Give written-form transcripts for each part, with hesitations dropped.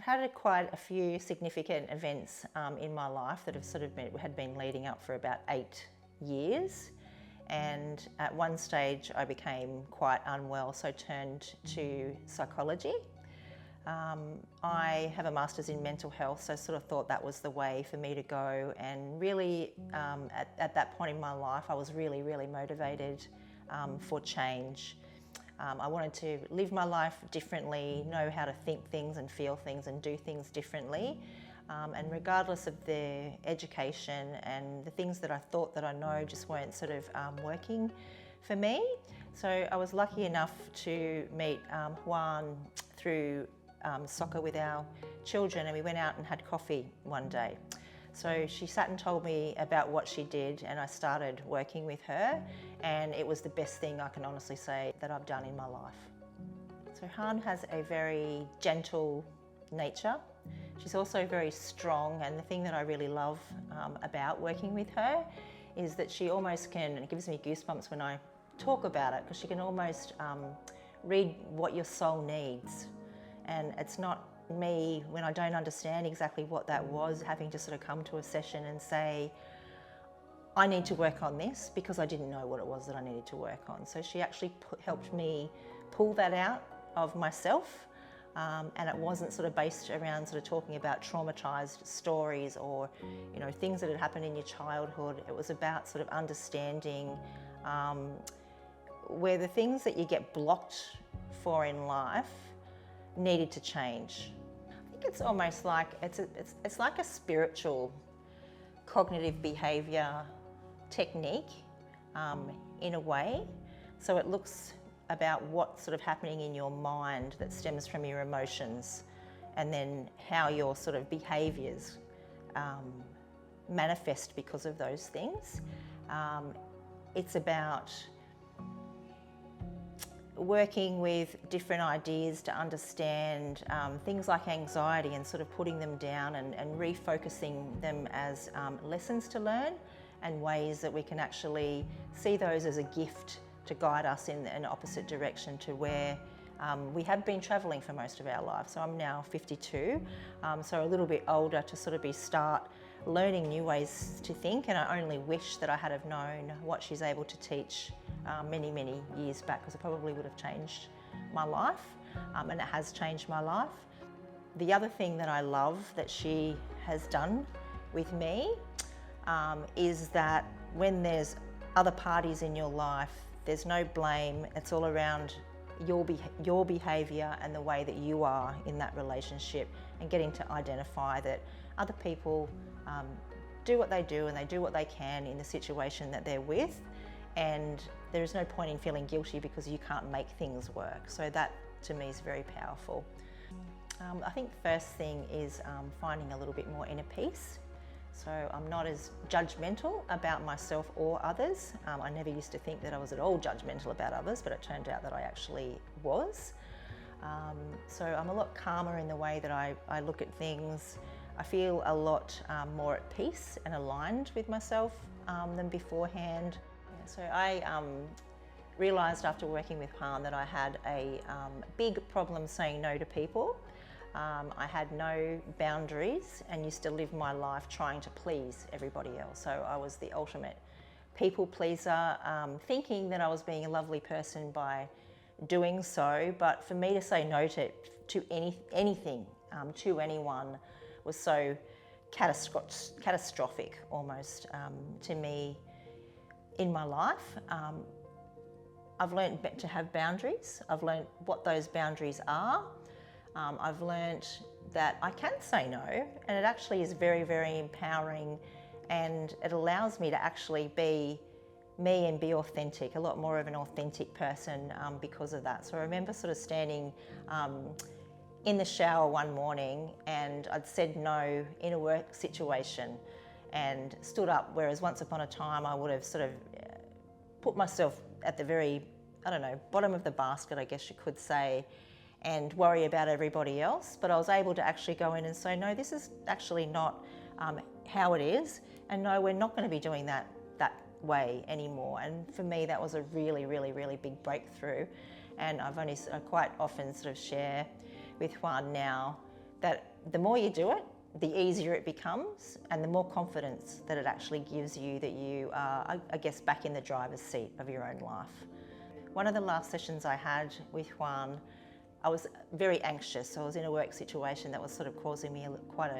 I've had quite a few significant events in my life that have had been leading up for about 8 years. And at one stage I became quite unwell, so turned to psychology. I have a master's in mental health, so sort of thought that was the way for me to go. And really, at that point in my life, I was really motivated for change. I wanted to live my life differently, know how to think things and feel things and do things differently. And regardless of the education and the things that I thought that I know just weren't sort of working for me. So I was lucky enough to meet Hoan through soccer with our children, and we went out and had coffee one day. So she sat and told me about what she did, and I started working with her, and it was the best thing I can honestly say that I've done in my life. So Hoan has a very gentle nature. She's also very strong, and the thing that I really love about working with her is that she almost can, and it gives me goosebumps when I talk about it, because she can almost read what your soul needs. And it's not me, when I don't understand exactly what that was, having to sort of come to a session and say, I need to work on this, because I didn't know what it was that I needed to work on. So she actually helped me pull that out of myself. And it wasn't sort of based around sort of talking about traumatized stories or, you know, things that had happened in your childhood. It was about sort of understanding where the things that you get blocked for in life needed to change. I think it's almost like it's like a spiritual cognitive behaviour technique in a way. So it looks about what's sort of happening in your mind that stems from your emotions, and then how your sort of behaviours manifest because of those things. It's about working with different ideas to understand things like anxiety, and sort of putting them down and refocusing them as lessons to learn, and ways that we can actually see those as a gift to guide us in an opposite direction to where we have been travelling for most of our life. So I'm now 52, so a little bit older to sort of start learning new ways to think, and I only wish that I had have known what she's able to teach many years back, because it probably would have changed my life, and it has changed my life. The other thing that I love that she has done with me is that when there's other parties in your life, there's no blame. It's all around your behaviour and the way that you are in that relationship, and getting to identify that other people do what they do, and they do what they can in the situation that they're with, and there is no point in feeling guilty because you can't make things work. So that to me is very powerful. I think the first thing is finding a little bit more inner peace. So I'm not as judgmental about myself or others. I never used to think that I was at all judgmental about others, but it turned out that I actually was. So I'm a lot calmer in the way that I look at things. I feel a lot more at peace and aligned with myself than beforehand. So I realised after working with Hoan that I had a big problem saying no to people. I had no boundaries and used to live my life trying to please everybody else. So I was the ultimate people pleaser, thinking that I was being a lovely person by doing so. But for me to say no to anything, to anyone, was so catastrophic almost to me in my life. I've learned to have boundaries. I've learned what those boundaries are. I've learnt that I can say no, and it actually is very empowering, and it allows me to actually be me and be authentic, a lot more of an authentic person because of that. So I remember sort of standing in the shower one morning, and I'd said no in a work situation and stood up, whereas once upon a time I would have sort of put myself at the very, bottom of the basket, I guess you could say, and worry about everybody else. But I was able to actually go in and say, no, this is actually not how it is, and no, we're not going to be doing that way anymore. And for me, that was a really big breakthrough. And I quite often sort of share with Hoan now that the more you do it, the easier it becomes and the more confidence that it actually gives you that you are, I guess, back in the driver's seat of your own life. One of the last sessions I had with Hoan, I was very anxious. I was in a work situation that was sort of causing me quite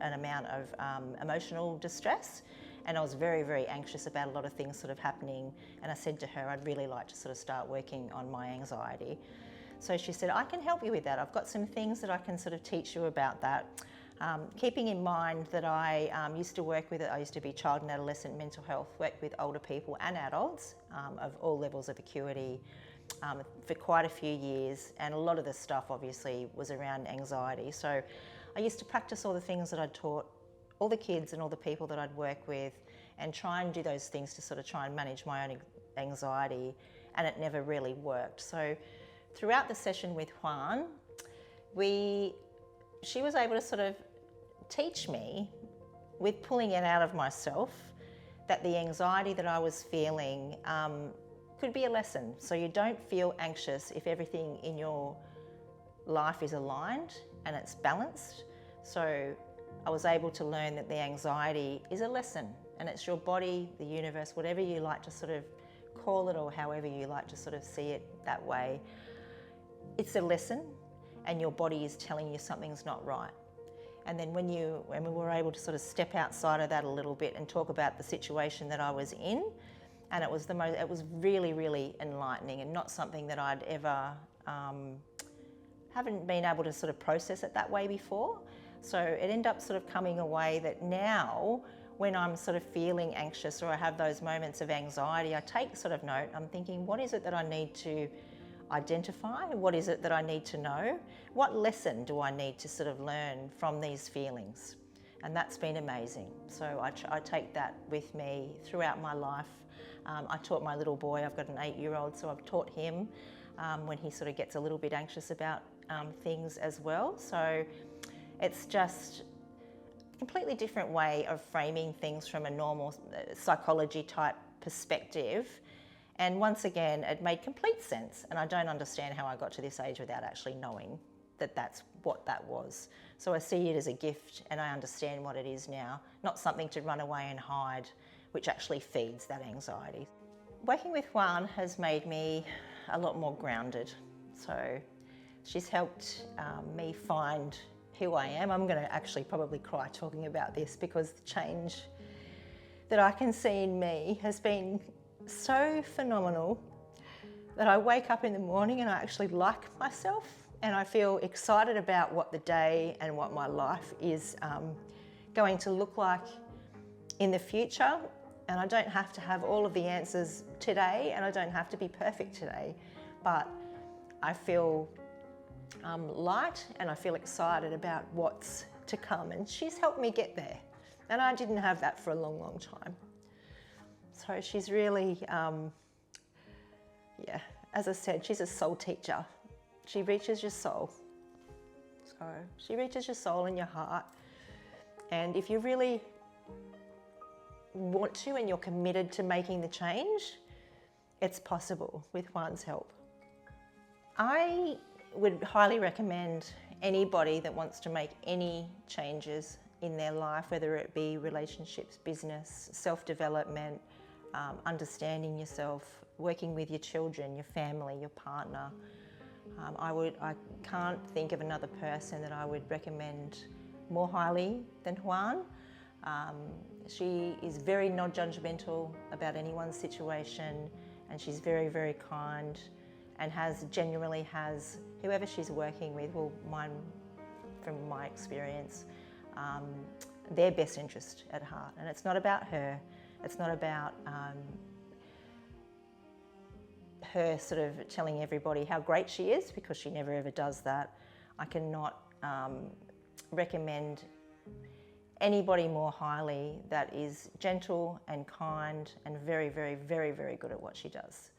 an amount of emotional distress, and I was very, very anxious about a lot of things sort of happening, and I said to her, I'd really like to sort of start working on my anxiety. So she said, I can help you with that. I've got some things that I can sort of teach you about that. Keeping in mind that I used to be child and adolescent mental health, worked with older people and adults of all levels of acuity for quite a few years, and a lot of the stuff obviously was around anxiety. So I used to practice all the things that I'd taught all the kids and all the people that I'd work with, and try and do those things to sort of try and manage my own anxiety, and it never really worked. So throughout the session with Hoan, she was able to sort of teach me, with pulling it out of myself, that the anxiety that I was feeling could be a lesson. So you don't feel anxious if everything in your life is aligned and it's balanced. So I was able to learn that the anxiety is a lesson, and it's your body, the universe, whatever you like to sort of call it, or however you like to sort of see it that way. It's a lesson, and your body is telling you something's not right. And then when we were able to sort of step outside of that a little bit and talk about the situation that I was in, and it was really, really enlightening, and not something that I'd ever, haven't been able to sort of process it that way before. So it ended up sort of coming away that now, when I'm sort of feeling anxious or I have those moments of anxiety, I take sort of note. I'm thinking, what is it that I need to identify? What is it that I need to know? What lesson do I need to sort of learn from these feelings? And that's been amazing. So I take that with me throughout my life. I taught my little boy, I've got an 8-year-old, so I've taught him when he sort of gets a little bit anxious about things as well. So it's just a completely different way of framing things from a normal psychology type perspective. And once again, it made complete sense, and I don't understand how I got to this age without actually knowing that that's what that was. So I see it as a gift, and I understand what it is now, not something to run away and hide, which actually feeds that anxiety. Working with Hoan has made me a lot more grounded. So she's helped me find who I am. I'm going to actually probably cry talking about this, because the change that I can see in me has been so phenomenal that I wake up in the morning and I actually like myself, and I feel excited about what the day and what my life is going to look like in the future. And I don't have to have all of the answers today, and I don't have to be perfect today, but I feel light, and I feel excited about what's to come, and she's helped me get there, and I didn't have that for a long, long time. So she's really, yeah, as I said, she's a soul teacher. She reaches your soul. So she reaches your soul and your heart, and if you really want to and you're committed to making the change, it's possible with Hoan's help. I would highly recommend anybody that wants to make any changes in their life, whether it be relationships, business, self-development, understanding yourself, working with your children, your family, your partner. I can't think of another person that I would recommend more highly than Hoan. She is very non-judgmental about anyone's situation, and she's very, very kind, and genuinely has whoever she's working with, from my experience, their best interest at heart. And it's not about her. It's not about her sort of telling everybody how great she is, because she never ever does that. I cannot recommend anybody more highly that is gentle and kind and very, very, very, very good at what she does.